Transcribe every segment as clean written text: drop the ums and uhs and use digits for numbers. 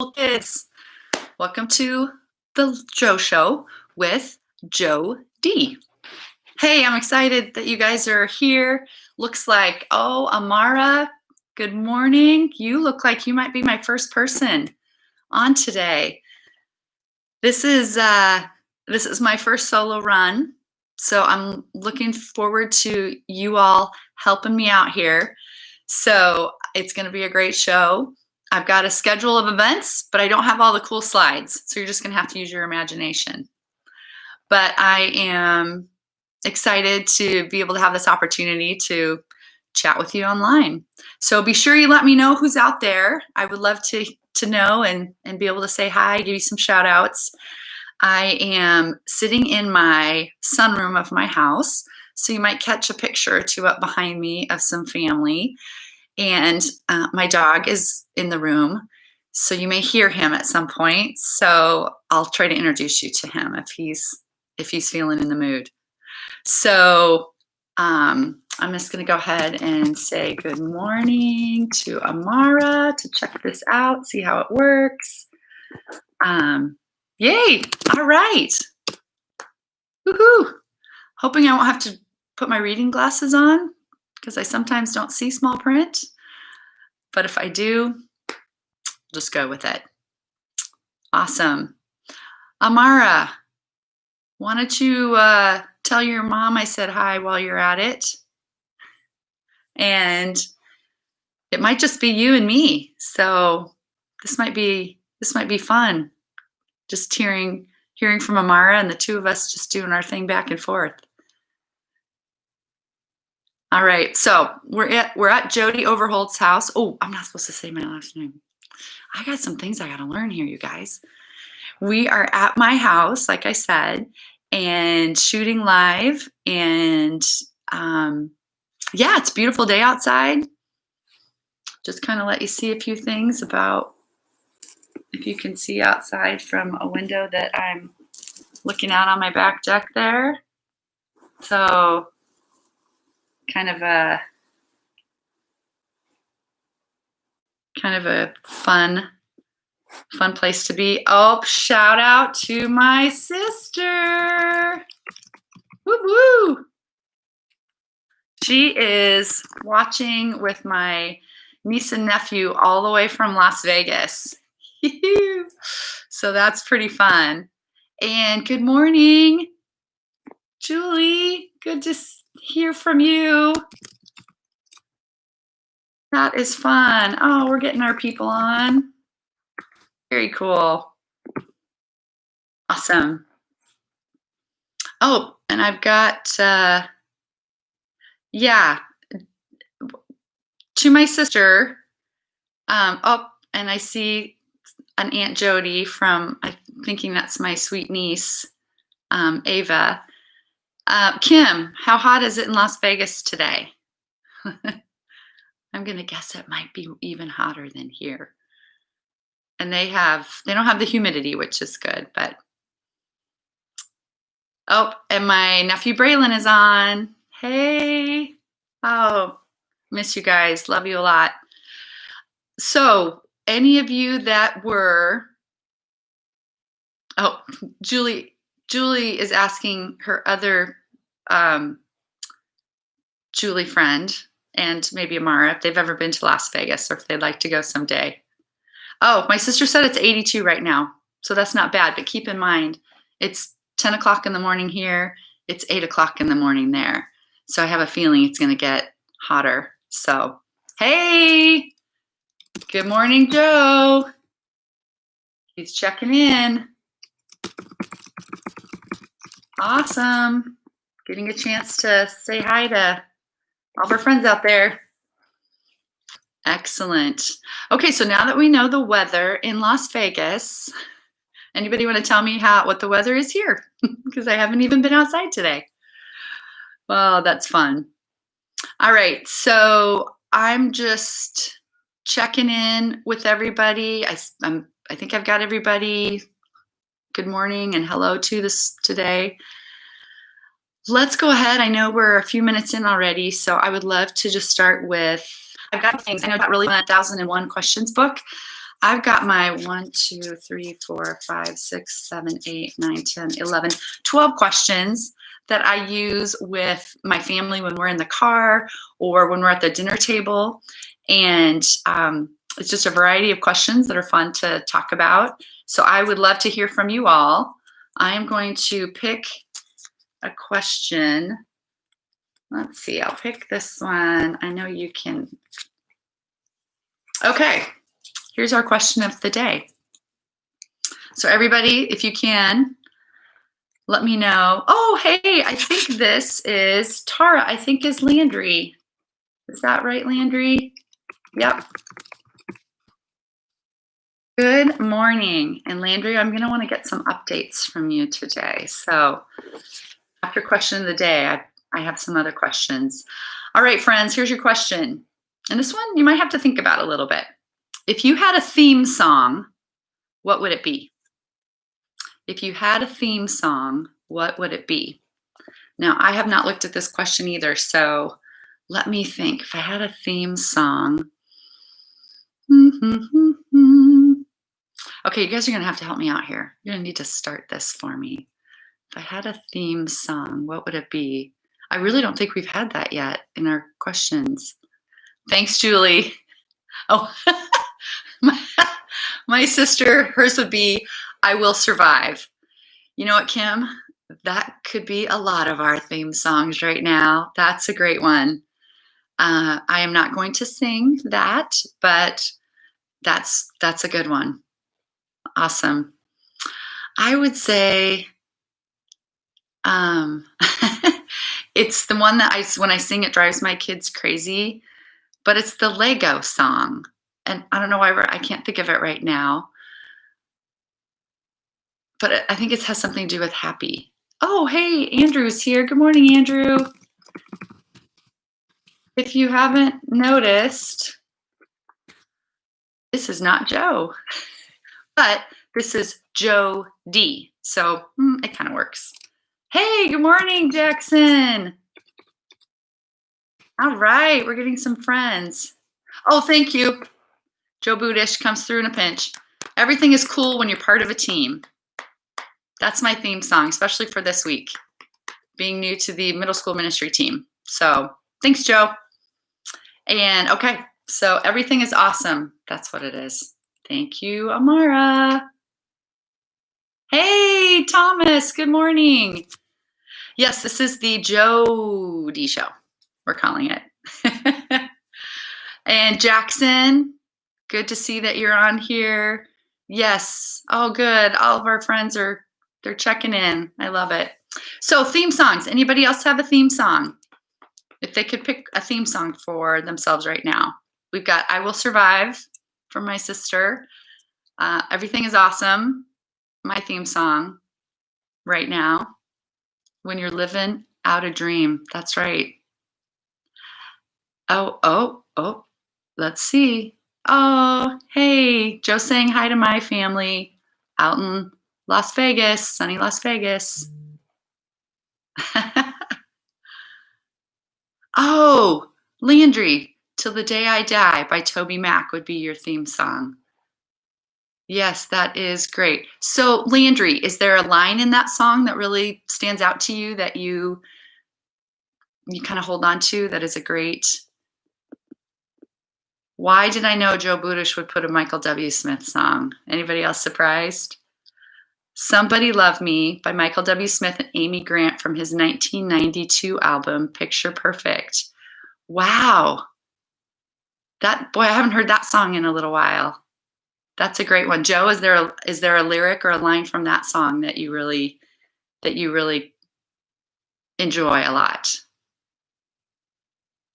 Untitled Kids. Welcome to the Joe Show with Jodi. Hey, I'm excited that you guys are here. Looks like, Amara, good morning. You look like you might be my first person on today. This is my first solo run, so I'm looking forward to you all helping me out here. So it's going to be a great show. I've got a schedule of events, but I don't have all the cool slides, so you're just going to have to use your imagination. But I am excited to be able to have this opportunity to chat with you online. So be sure you let me know who's out there. I would love to know and be able to say hi, give you some shout outs. I am sitting in my sunroom of my house, so you might catch a picture or two up behind me of some family. And my dog is in the room, so you may hear him at some point. So I'll try to introduce you to him if he's feeling in the mood. So I'm just going to go ahead and say good morning to Amara to check this out, see how it works. Yay! All right. Woohoo! Hoping I won't have to put my reading glasses on, because I sometimes don't see small print, but if I do, just go with it. Awesome. Amara, why don't you tell your mom I said hi while you're at it? And it might just be you and me, so this might be fun. Just hearing from Amara and the two of us just doing our thing back and forth. All right, so we're at Jodi Overholt's house. Oh, I'm not supposed to say my last name. I got some things I got to learn here, you guys. We are at my house, like I said, and shooting live. And yeah, it's a beautiful day outside. Just kind of let you see a few things about if you can see outside from a window that I'm looking out on my back deck there. So kind of a fun place to be. Oh, shout out to my sister. Woo woo. She is watching with my niece and nephew all the way from Las Vegas. So that's pretty fun. And good morning, Julie. Good to hear from you. That is fun. Oh, we're getting our people on. Very cool. Awesome. Oh, and I've got, yeah, to my sister. Oh, and I see an Aunt Jodi from, I'm thinking that's my sweet niece, Ava. Kim, how hot is it in Las Vegas today? I'm gonna guess it might be even hotter than here. And they don't have the humidity, which is good, but. Oh, and my nephew Braylon is on. Hey. Oh, miss you guys. Love you a lot. So any of you that were, Julie is asking her other Julie friend and maybe Amara if they've ever been to Las Vegas or if they'd like to go someday. Oh, my sister said it's 82 right now, so that's not bad, but keep in mind, it's 10 o'clock in the morning here, it's 8 o'clock in the morning there. So I have a feeling it's gonna get hotter. So, hey, good morning, Joe. He's checking in. Awesome. Getting a chance to say hi to all of our friends out there. Excellent. Okay, so now that we know the weather in Las Vegas, anybody want to tell me what the weather is here? Because I haven't even been outside today. Well, that's fun. All right, so I'm just checking in with everybody. I think I've got everybody. Good morning and hello to this today. Let's go ahead. I know we're a few minutes in already, so I would love to just start with, I've got things. I know about really 1001 questions book. I've got my 1, 2, 3, 4, 5, 6, 7, 8, 9, 10, 11, 12 questions that I use with my family when we're in the car or when we're at the dinner table. And it's just a variety of questions that are fun to talk about. So I would love to hear from you all. I am going to pick a question. Let's see, I'll pick this one. I know you can. Okay, here's our question of the day. So everybody, if you can, let me know. Oh, hey, I think this is Tara, I think is Landry. Is that right, Landry? Yep. Good morning. And Landry, I'm going to want to get some updates from you today. So after question of the day, I have some other questions. All right, friends, here's your question. And this one you might have to think about a little bit. If you had a theme song, what would it be? If you had a theme song, what would it be? Now, I have not looked at this question either, so let me think. If I had a theme song. Okay, you guys are going to have to help me out here. You're going to need to start this for me. If I had a theme song, what would it be? I really don't think we've had that yet in our questions. Thanks, Julie. Oh, my sister, hers would be I Will Survive. You know what, Kim? That could be a lot of our theme songs right now. That's a great one. I am not going to sing that, but that's a good one. Awesome. I would say it's the one that when I sing, it drives my kids crazy, but it's the Lego song. And I don't know why I can't think of it right now, but I think it has something to do with happy. Oh, hey, Andrew's here. Good morning, Andrew. If you haven't noticed, this is not Joe, but this is Jodi. So it kind of works. Hey, good morning, Jackson. All right, we're getting some friends. Oh, thank you. Joe Budish comes through in a pinch. Everything is cool when you're part of a team. That's my theme song, especially for this week, being new to the middle school ministry team. So thanks, Joe. And okay, so everything is awesome. That's what it is. Thank you, Amara. Hey, Thomas, good morning. Yes, this is the Jodi show, we're calling it. And Jackson, good to see that you're on here. Yes, oh good, all of our friends they're checking in. I love it. So theme songs, anybody else have a theme song? If they could pick a theme song for themselves right now. We've got I Will Survive from my sister. Everything is Awesome, my theme song right now. When you're living out a dream. That's right. Oh, let's see. Oh, hey, Joe saying hi to my family out in Las Vegas, sunny Las Vegas. Oh, Landry, Till the Day I Die by Toby Mac would be your theme song. Yes, that is great. So Landry, is there a line in that song that really stands out to you that you kind of hold on to that is a great? Why did I know Joe Budish would put a Michael W. Smith song? Anybody else surprised? Somebody Love Me by Michael W. Smith and Amy Grant from his 1992 album, Picture Perfect. Wow. I haven't heard that song in a little while. That's a great one. Joe, is there a lyric or a line from that song that you really enjoy a lot?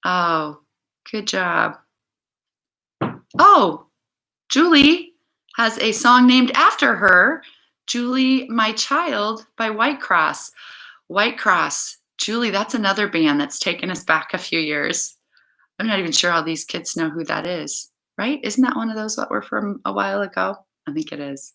Oh, good job. Oh, Julie has a song named after her, Julie, My Child by White Cross. White Cross. Julie, that's another band that's taken us back a few years. I'm not even sure all these kids know who that is, right? Isn't that one of those that were from a while ago? I think it is.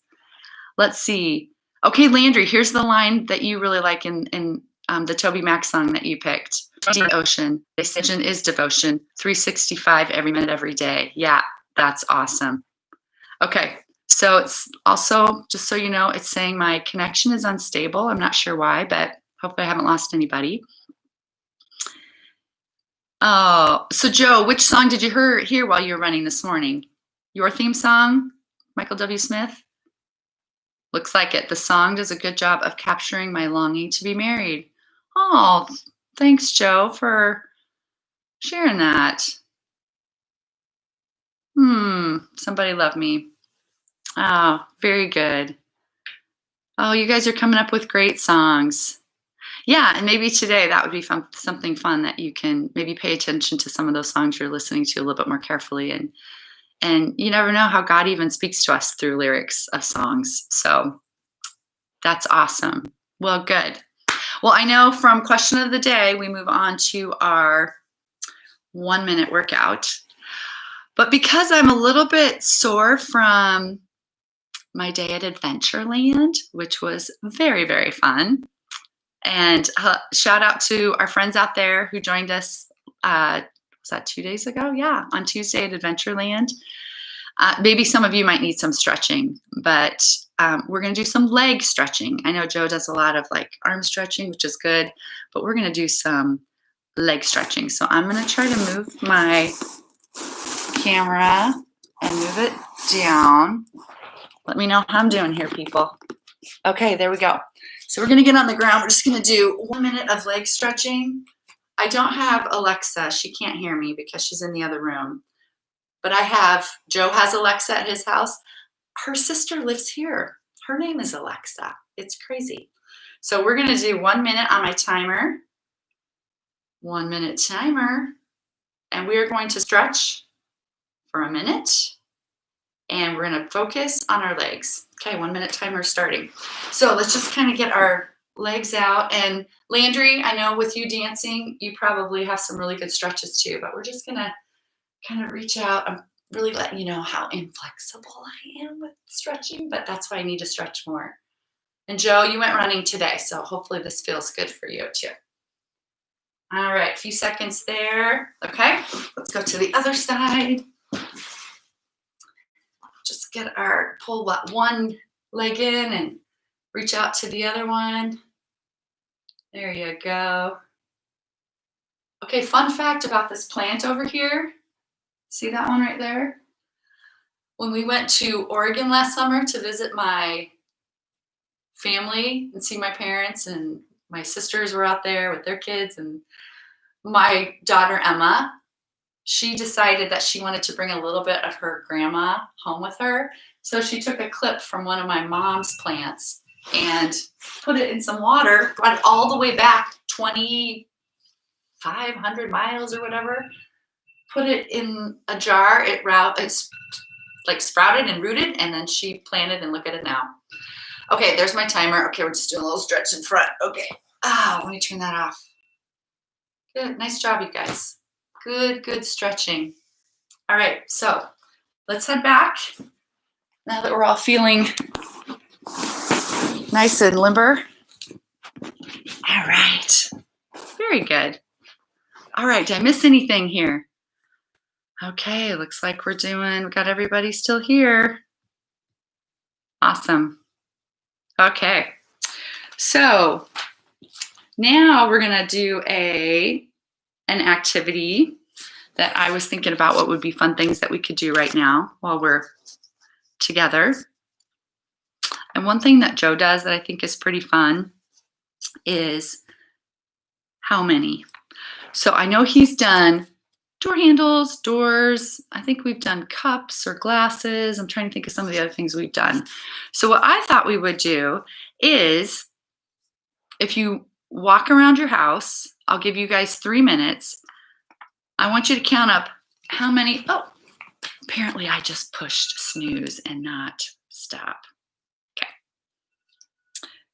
Let's see. Okay, Landry, here's the line that you really like in the Toby Mac song that you picked. The ocean. Decision is devotion. 365 every minute, every day. Yeah, that's awesome. Okay, so it's also, just so you know, it's saying my connection is unstable. I'm not sure why, but hopefully I haven't lost anybody. Oh, so Joe, which song did you hear while you were running this morning? Your theme song, Michael W. Smith? Looks like it. The song does a good job of capturing my longing to be married. Oh, thanks, Joe, for sharing that. Somebody love me. Oh, very good. Oh, you guys are coming up with great songs. Yeah, and maybe today that would be something fun that you can maybe pay attention to some of those songs you're listening to a little bit more carefully, and you never know how God even speaks to us through lyrics of songs. So that's awesome. Well, good. Well, I know from question of the day, we move on to our 1-minute workout. But because I'm a little bit sore from my day at Adventureland, which was very, very fun, and shout out to our friends out there who joined us, was that 2 days ago? Yeah, on Tuesday at Adventureland. Maybe some of you might need some stretching, but we're going to do some leg stretching. I know Joe does a lot of like arm stretching, which is good, but we're going to do some leg stretching. So I'm going to try to move my camera and move it down. Let me know how I'm doing here, people. Okay, there we go. So we're going to get on the ground. We're just going to do 1 minute of leg stretching. I don't have Alexa. She can't hear me because she's in the other room. But Joe has Alexa at his house. Her sister lives here. Her name is Alexa. It's crazy. So we're going to do 1 minute on my timer. 1 minute timer. And we are going to stretch for a minute. And we're going to focus on our legs. Okay, 1 minute timer starting. So let's just kind of get our legs out. And Landry, I know with you dancing, you probably have some really good stretches too, but we're just going to kind of reach out. I'm really letting you know how inflexible I am with stretching, but that's why I need to stretch more. And Joe, you went running today, so hopefully this feels good for you too. All right, a few seconds there. Okay, let's go to the other side. Just pull one leg in and reach out to the other one. There you go. Okay, fun fact about this plant over here. See that one right there? When we went to Oregon last summer to visit my family and see my parents, and my sisters were out there with their kids, and my daughter Emma, she decided that she wanted to bring a little bit of her grandma home with her. So she took a clip from one of my mom's plants and put it in some water, brought it all the way back 2,500 miles or whatever, put it in a jar. It's like sprouted and rooted, and then she planted, and look at it now. Okay, there's my timer. Okay, we're just doing a little stretch in front. Okay. Let me turn that off. Good. Nice job, you guys. Good stretching. All right, so let's head back. Now that we're all feeling nice and limber. All right. Very good. All right, did I miss anything here? Okay, looks like we got everybody still here. Awesome. Okay, so now we're gonna do an activity that I was thinking about what would be fun things that we could do right now while we're together. And one thing that Joe does that I think is pretty fun is how many. So I know he's done door handles, doors. I think we've done cups or glasses. I'm trying to think of some of the other things we've done. So what I thought we would do is, if you walk around your house, I'll give you guys 3 minutes. I want you to count up how many. Oh, apparently I just pushed snooze and not stop. Okay.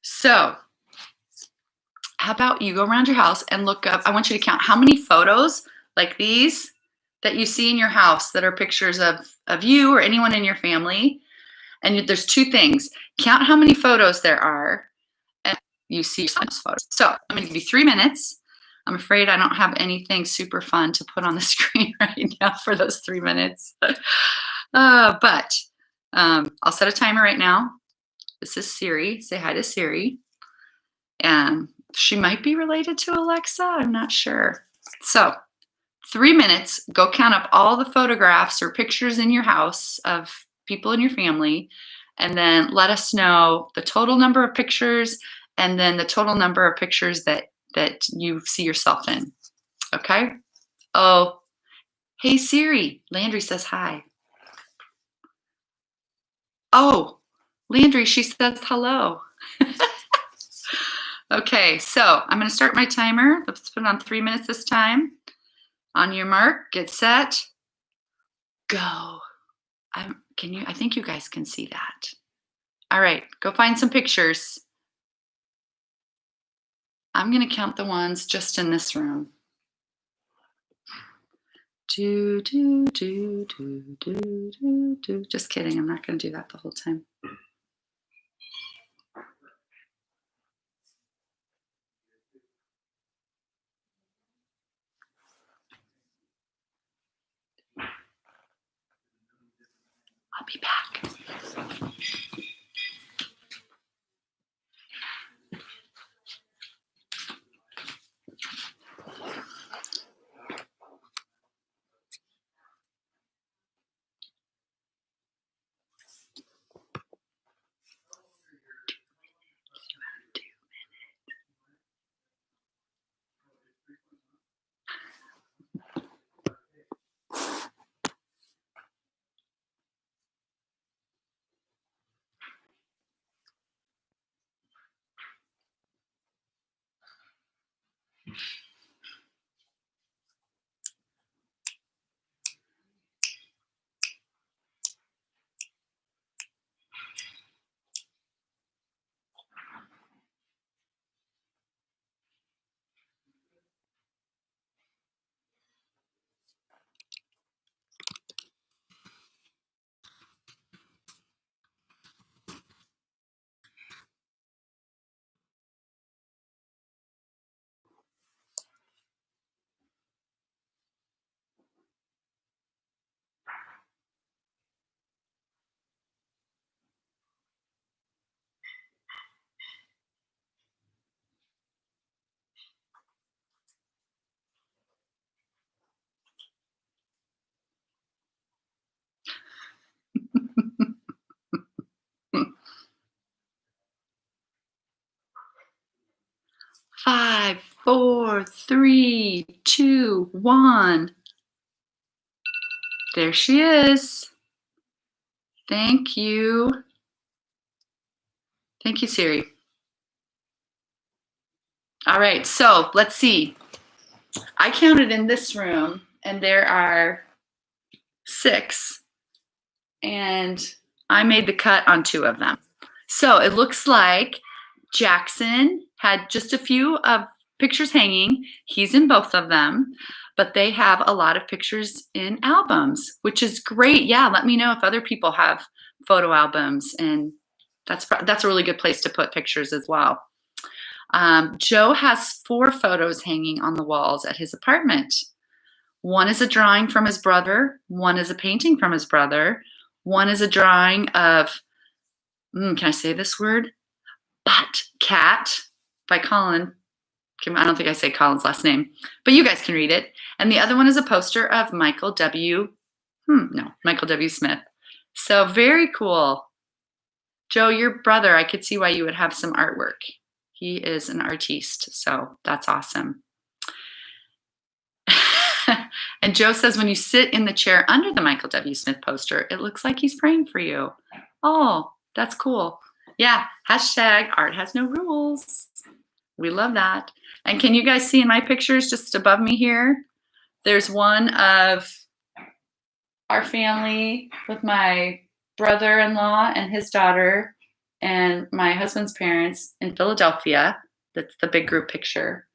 So how about you go around your house and look up. I want you to count how many photos like these that you see in your house that are pictures of you or anyone in your family. And there's 2 things. Count how many photos there are, and you see your son's photos. So I'm going to give you 3 minutes. I'm afraid I don't have anything super fun to put on the screen right now for those 3 minutes. But I'll set a timer right now. This is Siri. Say hi to Siri. And she might be related to Alexa. I'm not sure. So 3 minutes, go count up all the photographs or pictures in your house of people in your family, and then let us know the total number of pictures and then the total number of pictures that you see yourself in. Okay? Oh, hey Siri. Landry says hi. Oh, Landry, she says hello. Okay, so I'm going to start my timer. Let's put it on 3 minutes this time. On your mark, get set, go. I think you guys can see that. All right, go find some pictures. I'm going to count the ones just in this room. Do, do, do, do, do, do, do. Just kidding, I'm not going to do that the whole time. I'll be back. Five, four, three, two, one. There she is. Thank you. Thank you, Siri. All right, so let's see. I counted in this room, and there are 6, and I made the cut on 2 of them. So it looks like Jackson had just a few pictures hanging. He's in both of them, but they have a lot of pictures in albums, which is great. Yeah, let me know if other people have photo albums, and that's a really good place to put pictures as well. Joe has 4 photos hanging on the walls at his apartment. One is a drawing from his brother. One is a painting from his brother. One is a drawing of, can I say this word? Butt Cat by Colin. I don't think I say Colin's last name, but you guys can read it. And the other one is a poster of Michael W. Smith. So very cool. Joe, your brother, I could see why you would have some artwork. He is an artiste, so that's awesome. And Joe says when you sit in the chair under the Michael W. Smith poster, it looks like he's praying for you. Oh, that's cool. Yeah, hashtag art has no rules. We love that. And can you guys see in my pictures just above me here? There's one of our family with my brother-in-law and his daughter and my husband's parents in Philadelphia. That's the big group picture.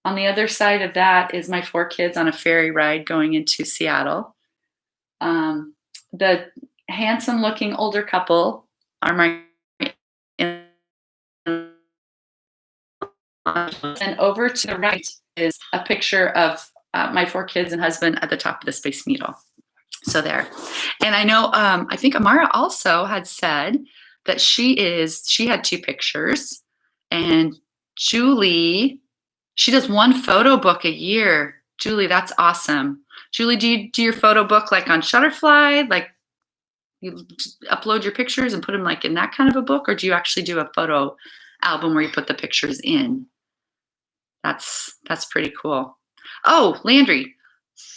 On the other side of that is my 4 kids on a ferry ride going into Seattle. The handsome-looking older couple are my and over to the right is a picture of my 4 kids and husband at the top of the Space Needle. So there. And I know, I think Amara also had said that she had 2 pictures, and Julie, she does 1 photo book a year. Julie, that's awesome. Julie, do you do your photo book like on Shutterfly? Like you upload your pictures and put them like in that kind of a book, or do you actually do a photo album where you put the pictures in? That's pretty cool. Oh, Landry,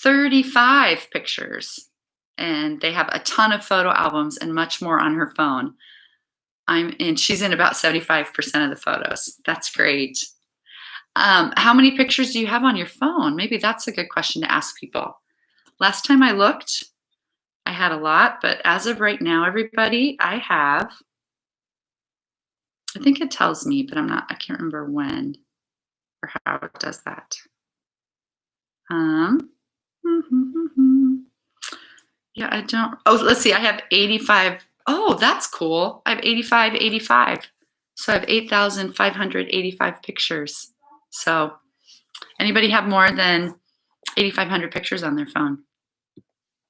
35 pictures. And they have a ton of photo albums and much more on her phone. And she's in about 75% of the photos. That's great. How many pictures do you have on your phone? Maybe that's a good question to ask people. Last time I looked, I had a lot, but as of right now, everybody, I think it tells me, but I can't remember when or how it does that. Yeah, I don't. Oh, let's see. I have 85. Oh, that's cool. I have 85. So I have 8,585 pictures. So anybody have more than 8,500 pictures on their phone?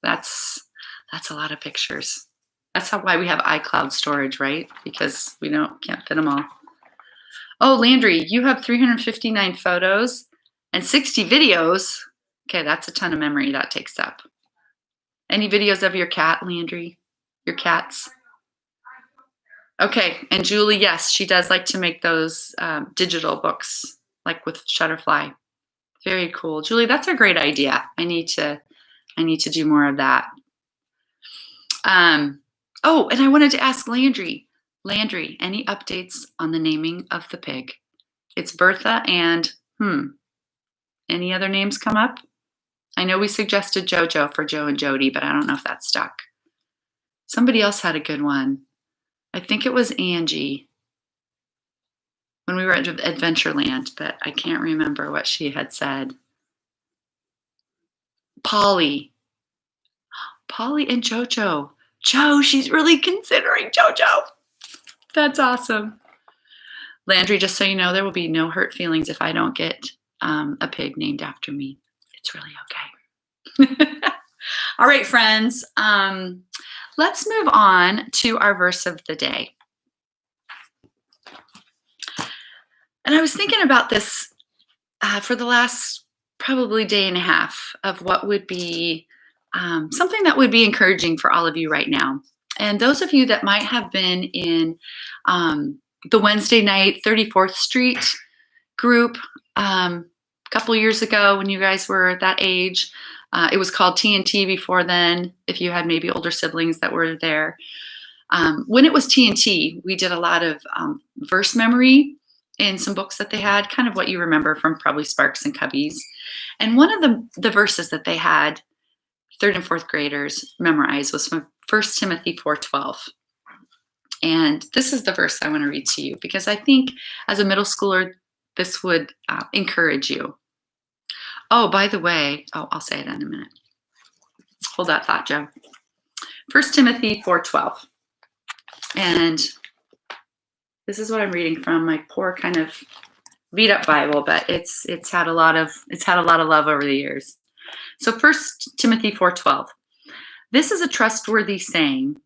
That's a lot of pictures. That's why we have iCloud storage, right? Because we can't fit them all. Oh, Landry, you have 359 photos and 60 videos. Okay, that's a ton of memory that takes up. Any videos of your cat, Landry? Your cats? Okay, and Julie, yes, she does like to make those digital books, like with Shutterfly. Very cool. Julie, that's a great idea. I need to do more of that. Oh, and I wanted to ask Landry. Landry, any updates on the naming of the pig? It's Bertha and, any other names come up? I know we suggested JoJo for Joe and Jodi, but I don't know if that stuck. Somebody else had a good one. I think it was Angie when we were at Adventureland, but I can't remember what she had said. Polly and JoJo. Joe, she's really considering JoJo. That's awesome. Landry, just so you know, there will be no hurt feelings if I don't get a pig named after me. It's really okay. All right, friends. Let's move on to our verse of the day. And I was thinking about this for the last probably day and a half of what would be something that would be encouraging for all of you right now. And those of you that might have been in the Wednesday night 34th Street group a couple years ago when you guys were that age, it was called TNT before then, if you had maybe older siblings that were there. When it was TNT, we did a lot of verse memory in some books that they had, kind of what you remember from probably Sparks and Cubbies. And one of the verses that they had 3rd and 4th graders memorize was from 1 Timothy 4:12. And this is the verse I want to read to you because I think as a middle schooler, this would encourage you. Oh, by the way, I'll say it in a minute. Hold that thought, Joe. 1 Timothy 4:12. And this is what I'm reading from my poor kind of beat up Bible, but it's had a lot of love over the years. So 1 Timothy 4:12. This is a trustworthy saying.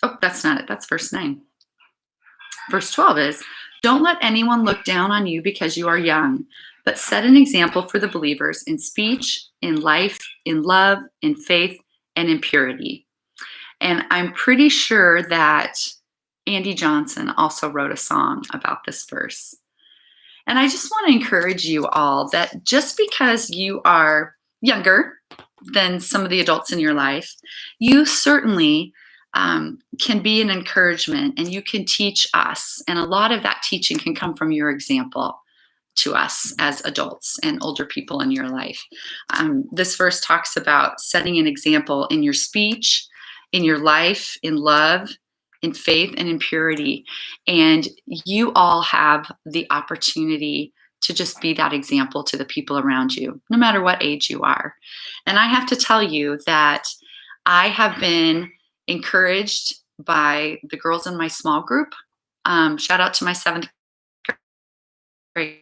Oh, that's not it. That's verse 9. Verse 12 is, don't let anyone look down on you because you are young, but set an example for the believers in speech, in life, in love, in faith, and in purity. And I'm pretty sure that Andy Johnson also wrote a song about this verse. And I just want to encourage you all that just because you are younger than some of the adults in your life, you certainly can be an encouragement and you can teach us. And a lot of that teaching can come from your example to us as adults and older people in your life. This verse talks about setting an example in your speech, in your life, in love, in faith, and in purity. And you all have the opportunity to just be that example to the people around you, no matter what age you are. And I have to tell you that I have been encouraged by the girls in my small group. Shout out to my 7th grade.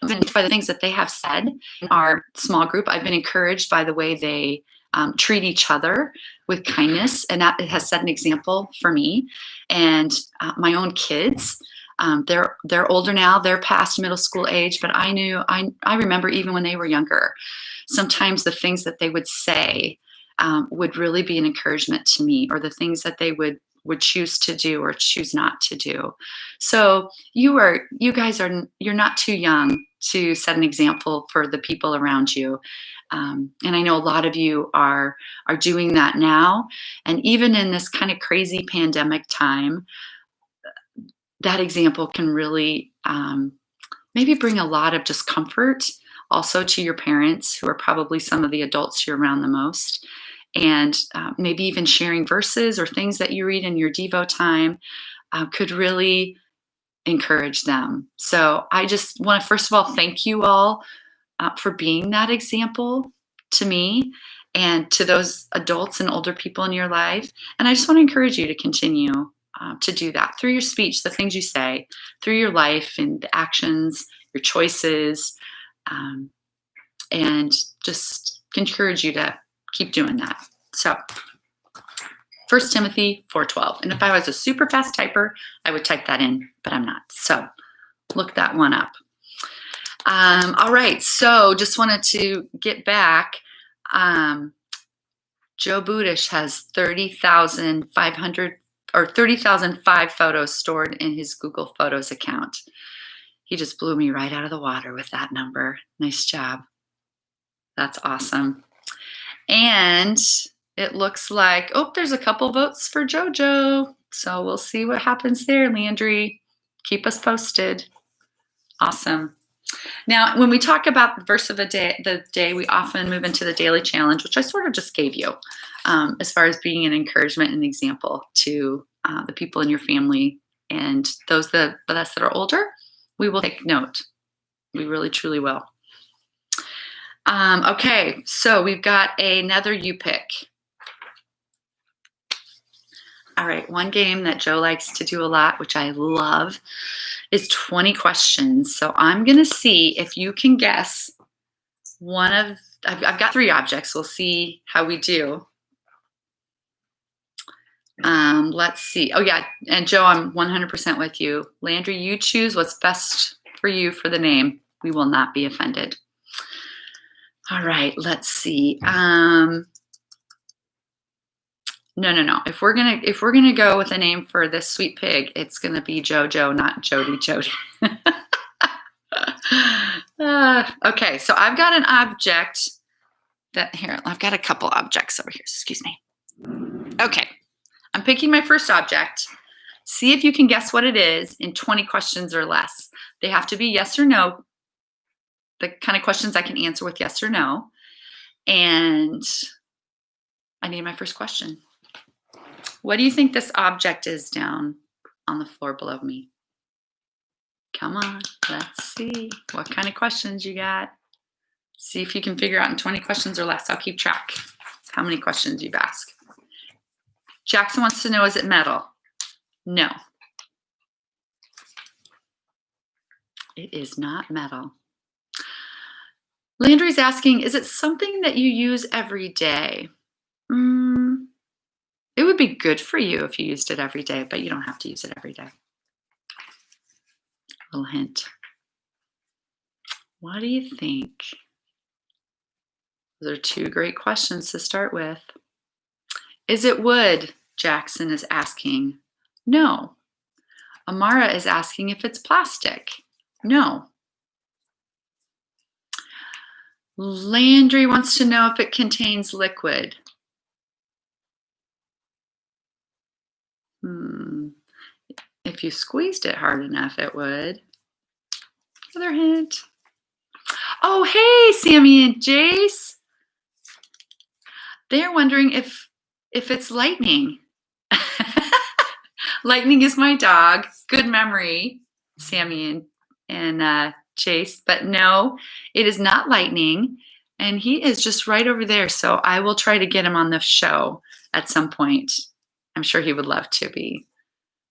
by the things that they have said in our small group. I've been encouraged by the way they treat each other with kindness, and that it has set an example for me and my own kids. They're older now; they're past middle school age, but I remember even when they were younger, sometimes the things that they would say would really be an encouragement to me, or the things that they would choose to do or choose not to do. So you're not too young to set an example for the people around you. And I know a lot of you are doing that now. And even in this kind of crazy pandemic time, that example can really maybe bring a lot of just comfort also to your parents, who are probably some of the adults you're around the most. And maybe even sharing verses or things that you read in your Devo time could really encourage them. So I just want to, first of all, thank you all for being that example to me and to those adults and older people in your life. And I just want to encourage you to continue to do that through your speech, the things you say, through your life and the actions, your choices, and just encourage you to keep doing that. So 1 Timothy 4:12. And if I was a super fast typer, I would type that in, but I'm not. So look that one up. All right, so just wanted to get back. Joe Budish has 30,500 or 30,005 photos stored in his Google Photos account. He just blew me right out of the water with that number. Nice job. That's awesome. And it looks like, oh, there's a couple votes for JoJo. So we'll see what happens there, Landry. Keep us posted. Awesome. Now, when we talk about the verse of the day, we often move into the daily challenge, which I sort of just gave you, as far as being an encouragement and example to the people in your family and those of us that are older. We will take note. We really, truly will. Okay, so we've got another you pick. All right, one game that Joe likes to do a lot, which I love, is 20 questions. So I'm going to see if you can guess one of, I've got 3 objects. We'll see how we do. Let's see. Oh, yeah. And Joe, I'm 100% with you. Landry, you choose what's best for you for the name. We will not be offended. All right. Let's see. No. If we're gonna go with a name for this sweet pig, it's gonna be JoJo, not Jodi. Okay. So I've got an object I've got a couple objects over here. Excuse me. Okay. I'm picking my first object. See if you can guess what it is in 20 questions or less. They have to be yes or no. The kind of questions I can answer with yes or no. And I need my first question. What do you think this object is down on the floor below me? Come on, let's see. What kind of questions you got? See if you can figure out in 20 questions or less. I'll keep track how many questions you've asked. Jackson wants to know, is it metal? No. It is not metal. Landry's asking, is it something that you use every day? It would be good for you if you used it every day, but you don't have to use it every day. Little hint. What do you think? Those are 2 great questions to start with. Is it wood? Jackson is asking. No. Amara is asking if it's plastic. No. Landry wants to know if it contains liquid. If you squeezed it hard enough, it would. Another hint. Oh, hey, Sammy and Jace. They're wondering if it's lightning. Lightning is my dog. Good memory, Sammy and Chase. But no, it is not lightning. And he is just right over there. So I will try to get him on the show at some point. I'm sure he would love to be.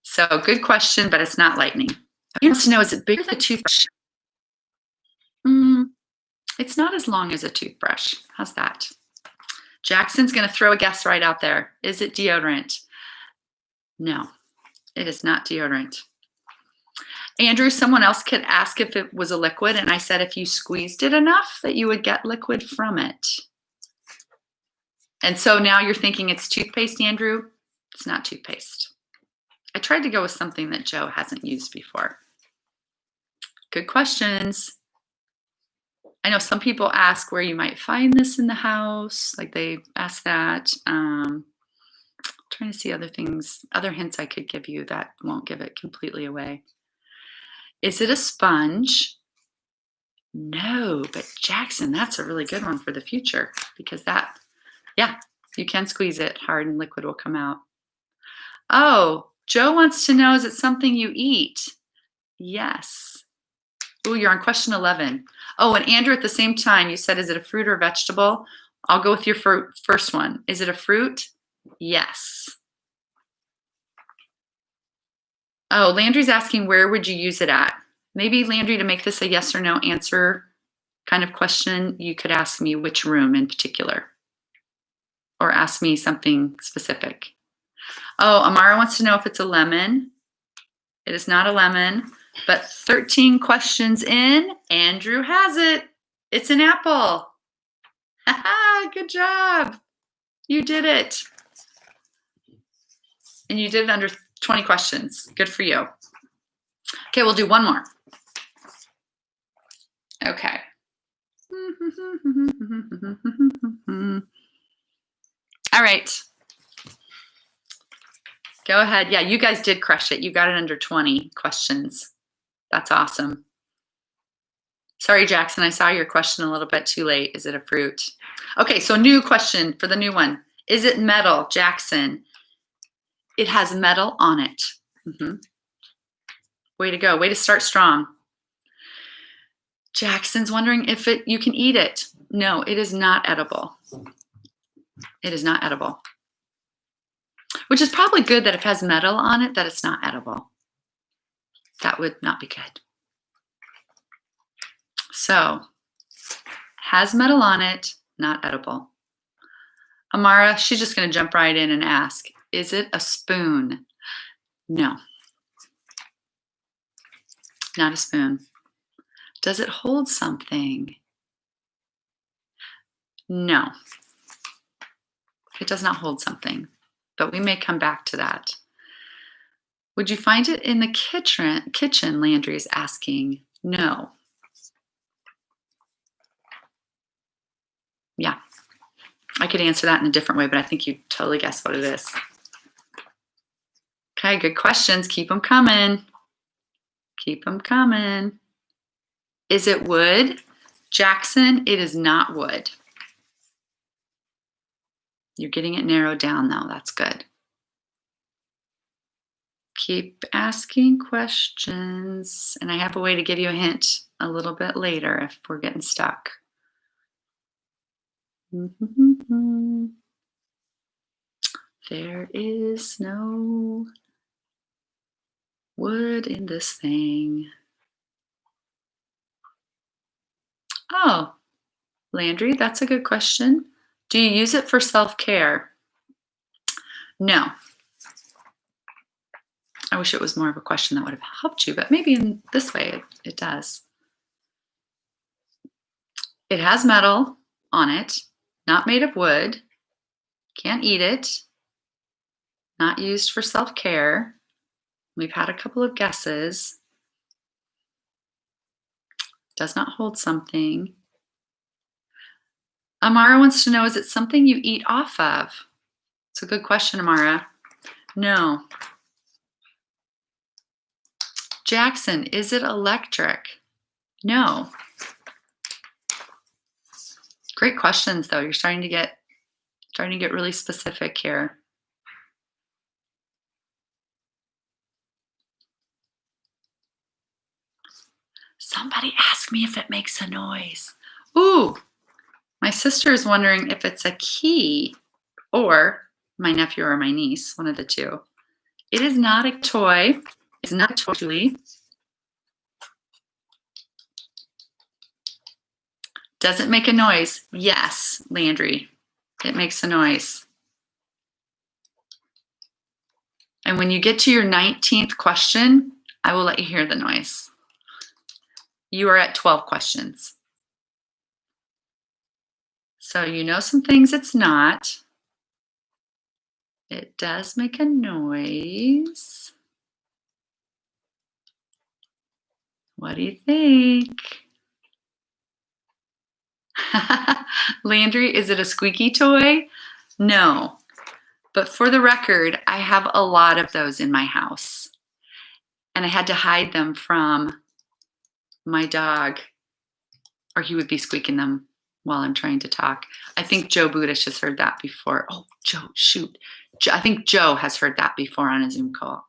So good question, but it's not lightning. He wants to know, is it bigger than a toothbrush? It's not as long as a toothbrush. How's that? Jackson's going to throw a guess right out there. Is it deodorant? No, it is not deodorant. Andrew, someone else could ask if it was a liquid, and I said if you squeezed it enough that you would get liquid from it. And so now you're thinking it's toothpaste, Andrew? It's not toothpaste. I tried to go with something that Joe hasn't used before. Good questions. I know some people ask where you might find this in the house, like they ask that. Trying to see other things, other hints I could give you that won't give it completely away. Is it a sponge? No, but Jackson, that's a really good one for the future because that, yeah, you can squeeze it hard and liquid will come out. Oh, Joe wants to know, is it something you eat? Yes. Oh, you're on question 11. Oh, and Andrew, at the same time, you said, is it a fruit or vegetable? I'll go with your first one. Is it a fruit? Yes. Oh, Landry's asking, where would you use it at? Maybe, Landry, to make this a yes or no answer kind of question, you could ask me which room in particular, or ask me something specific. Oh, Amara wants to know if it's a lemon. It is not a lemon, but 13 questions in, Andrew has it. It's an apple. Good job. You did it. And you did it under 20 questions. Good for you. Okay, we'll do one more. Okay. All right. Go ahead. Yeah, you guys did crush it. You got it under 20 questions. That's awesome. Sorry, Jackson, I saw your question a little bit too late. Is it a fruit? Okay, so new question for the new one. Is it metal, Jackson? It has metal on it. Way to go. Way to start strong. Jackson's wondering if you can eat it. No, it is not edible. It is not edible. Which is probably good that if it has metal on it, that it's not edible. That would not be good. So, has metal on it, not edible. Amara, she's just going to jump right in and ask, is it a spoon? No. Not a spoon. Does it hold something? No. It does not hold something, but we may come back to that. Would you find it in the kitchen, Landry is asking. No. Yeah. I could answer that in a different way, but I think you totally guessed what it is. Okay, good questions. Keep them coming. Keep them coming. Is it wood? Jackson, it is not wood. You're getting it narrowed down though. That's good. Keep asking questions. And I have a way to give you a hint a little bit later if we're getting stuck. There is no wood in this thing. Oh, Landry, that's a good question. Do you use it for self-care? No. I wish it was more of a question that would have helped you, but maybe in this way it does. It has metal on it, not made of wood, can't eat it, not used for self-care. We've had a couple of guesses. Does not hold something. Amara wants to know, is it something you eat off of? It's a good question, Amara. No. Jackson, is it electric? No. Great questions, though. You're starting to get really specific here. Somebody ask me if it makes a noise. Ooh, my sister is wondering if it's a key, or my nephew or my niece, one of the two. It is not a toy. It's not a toy, Julie. Does it make a noise? Yes, Landry, it makes a noise. And when you get to your 19th question, I will let you hear the noise. You are at 12 questions. So you know some things it's not. It does make a noise. What do you think? Landry, is it a squeaky toy? No. But for the record, I have a lot of those in my house. And I had to hide them from my dog, or he would be squeaking them while I'm trying to talk. I think Joe Budish has heard that before. Oh, Joe, shoot. I think Joe has heard that before on a Zoom call.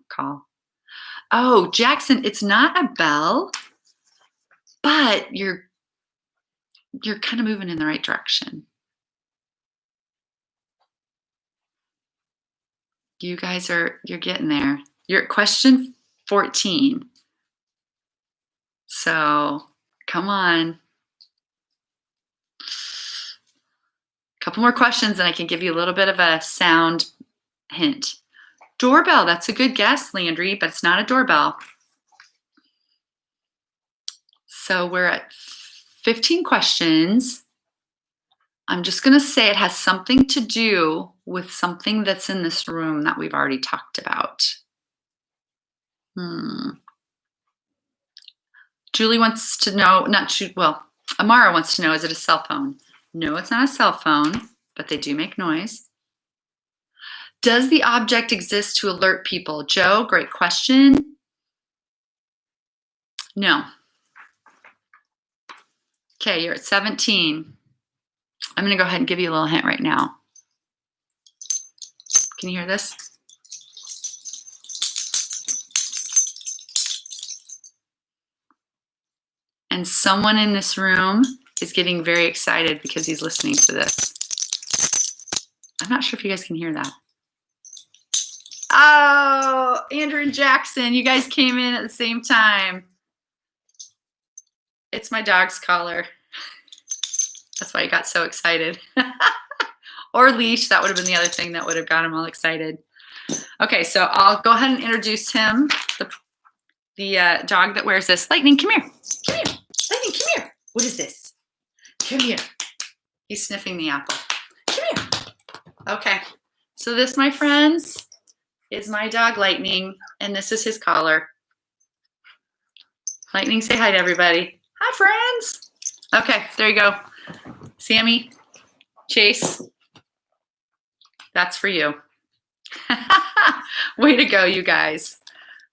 Oh, Jackson, it's not a bell, but you're kind of moving in the right direction. You guys you're getting there. You're at question 14. So come on. A couple more questions and I can give you a little bit of a sound hint. Doorbell, that's a good guess, Landry, but it's not a doorbell. So we're at 15 questions. I'm just going to say it has something to do with something that's in this room that we've already talked about. Julie wants to know, Amara wants to know, is it a cell phone? No, it's not a cell phone, but they do make noise. Does the object exist to alert people? Joe, great question. No. Okay, you're at 17. I'm going to go ahead and give you a little hint right now. Can you hear this? And someone in this room is getting very excited because he's listening to this. I'm not sure if you guys can hear that. Oh, Andrew and Jackson, you guys came in at the same time. It's my dog's collar. That's why he got so excited. Or leash, that would have been the other thing that would have got him all excited. Okay, so I'll go ahead and introduce him, the dog that wears this. Lightning, come here. Come here. Lightning, come here. What is this? Come here. He's sniffing the apple. Come here. Okay, so this, my friends, is my dog Lightning, and this is his collar. Lightning, say hi to everybody. Hi, friends. Okay, there you go. Sammy, Chase, that's for you. Way to go, you guys.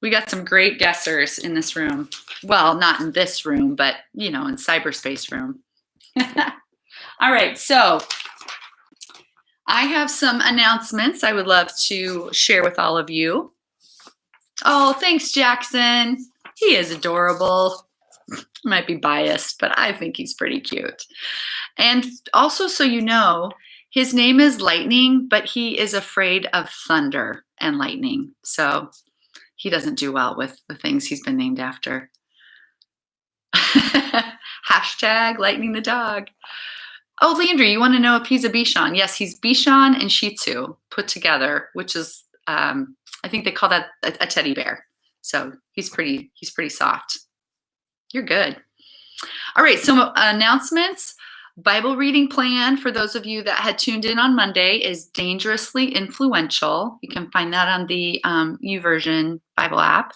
We got some great guessers in this room. Well, not in this room, but, in cyberspace room. All right, so I have some announcements I would love to share with all of you. Oh, thanks, Jackson. He is adorable. Might be biased, but I think he's pretty cute. And also, so you know, his name is Lightning, but he is afraid of thunder and lightning. So he doesn't do well with the things he's been named after. Hashtag Lightning the dog. Oh, Landry, you want to know if he's a Bichon? Yes, he's Bichon and Shih Tzu put together, which is, I think they call that a teddy bear. So he's pretty soft. You're good. All right, so announcements. Bible reading plan for those of you that had tuned in on Monday is Dangerously Influential. You can find that on the YouVersion Bible app.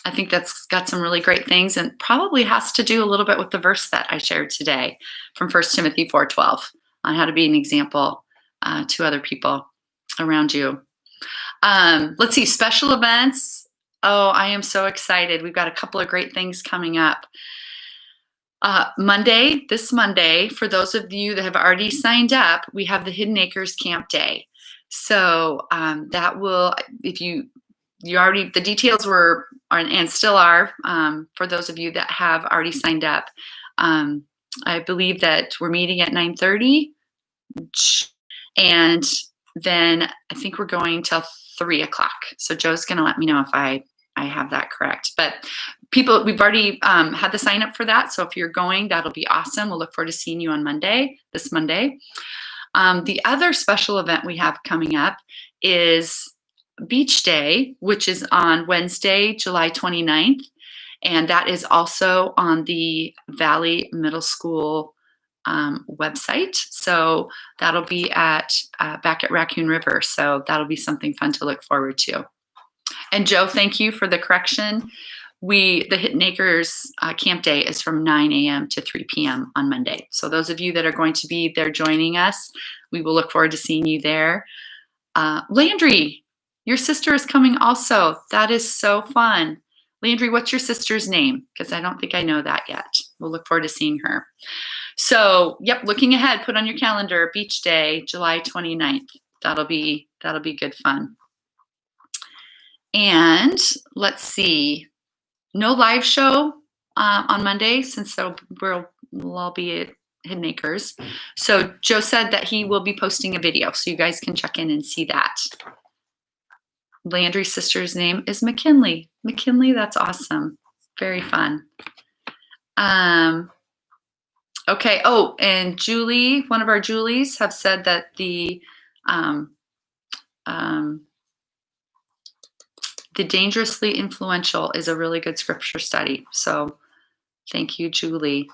I think that's got some really great things and probably has to do a little bit with the verse that I shared today from 1 Timothy 4:12 on how to be an example to other people around you. Let's see, special events. Oh, I am so excited. We've got a couple of great things coming up. This Monday, for those of you that have already signed up, we have the Hidden Acres Camp Day. So that will, if you already, the details were and still are for those of you that have already signed up. I believe that we're meeting at 9:30, and then I think we're going till 3 o'clock. So Joe's going to let me know if I I have that correct. But people, we've already had the sign up for that. So if you're going, that'll be awesome. We'll look forward to seeing you on Monday, this Monday. The other special event we have coming up is Beach Day, which is on Wednesday, July 29th. And that is also on the Valley Middle School website. So that'll be at back at Raccoon River. So that'll be something fun to look forward to. And Joe, thank you for the correction. The Hidden Acres Camp Day is from 9 a.m. to 3 p.m. on Monday. So those of you that are going to be there joining us, we will look forward to seeing you there. Landry, your sister is coming also. That is so fun. Landry, what's your sister's name? Because I don't think I know that yet. We'll look forward to seeing her. So, yep, looking ahead, put on your calendar, Beach Day, July 29th. That'll be good fun. And let's see, no live show on Monday since we'll all be at Hidden Acres. So Joe said that he will be posting a video, so you guys can check in and see that. Landry's sister's name is McKinley. McKinley, that's awesome. Very fun. Okay. Oh, and Julie, one of our Julies, have said that the Dangerously Influential is a really good scripture study. So thank you, Julie.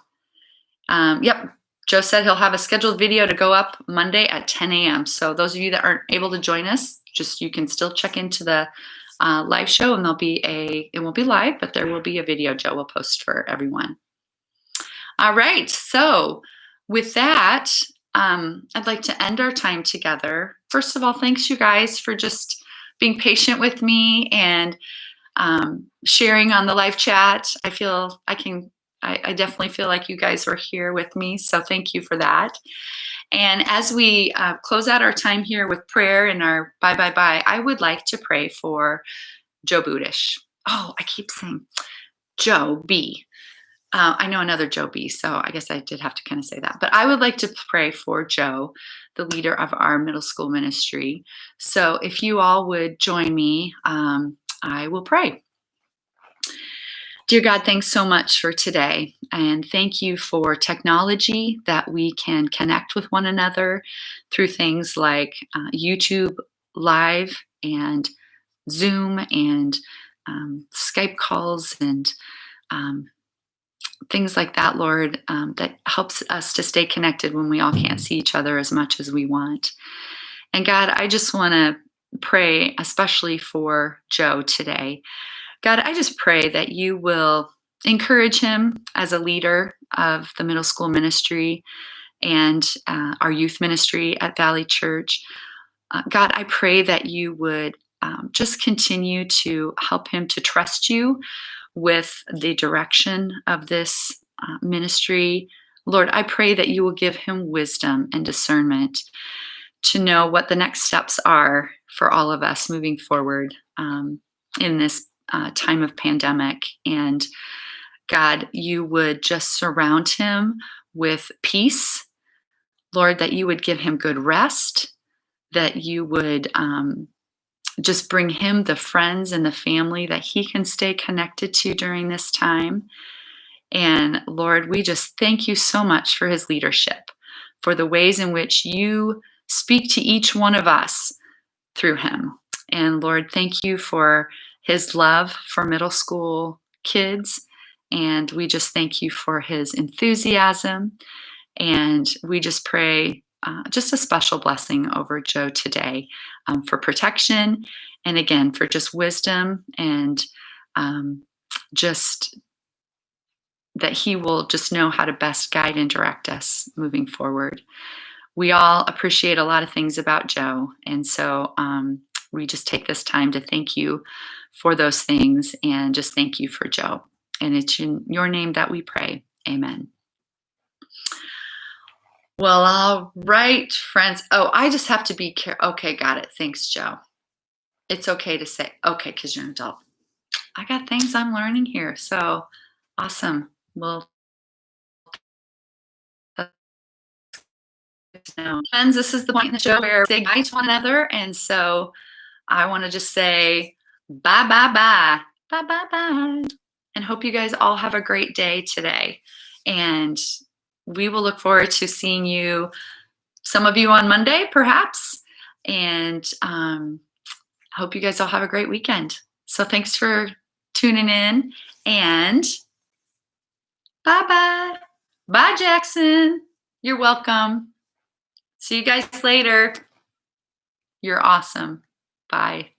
Yep. Joe said he'll have a scheduled video to go up Monday at 10 a.m. So those of you that aren't able to join us, you can still check into the live show, and it won't be live, but there will be a video Joe will post for everyone. All right. So with that, I'd like to end our time together. First of all, thanks you guys for just being patient with me and sharing on the live chat. I definitely feel like you guys were here with me. So thank you for that. And as we close out our time here with prayer and our bye, I would like to pray for Joe Budish. Oh, I keep saying Joe B. I know another Joe B, so I guess I did have to kind of say that. But I would like to pray for Joe, the leader of our middle school ministry. So if you all would join me, I will pray. Dear God, thanks so much for today. And thank you for technology that we can connect with one another through things like YouTube Live and Zoom and Skype calls and things like that, Lord, that helps us to stay connected when we all can't see each other as much as we want. And God, I just want to pray especially for Joe today. God, I just pray that you will encourage him as a leader of the middle school ministry and our youth ministry at Valley Church. God, I pray that you would just continue to help him to trust you with the direction of this ministry. Lord, I pray that you will give him wisdom and discernment to know what the next steps are for all of us moving forward in this time of pandemic. And God, you would just surround him with peace. Lord, that you would give him good rest, that you would just bring him the friends and the family that he can stay connected to during this time. And Lord, we just thank you so much for his leadership, for the ways in which you speak to each one of us through him. And Lord, thank you for his love for middle school kids. And we just thank you for his enthusiasm. And we just pray just a special blessing over Joe today for protection. And again, for just wisdom and just that he will just know how to best guide and direct us moving forward. We all appreciate a lot of things about Joe. And so we just take this time to thank you for those things and just thank you for Joe. And it's in your name that we pray. Amen. Well, all right, friends. Oh, I just have to be careful. Okay, got it. Thanks, Joe. It's okay to say, okay, because you're an adult. I got things I'm learning here. So awesome. Well, friends, this is the point in the show where we say bye to one another. And so I want to just say bye. Bye, bye, bye. And hope you guys all have a great day today. And we will look forward to seeing you, some of you on Monday, perhaps. And hope you guys all have a great weekend. So thanks for tuning in. And bye-bye. Bye, Jackson. You're welcome. See you guys later. You're awesome. Bye.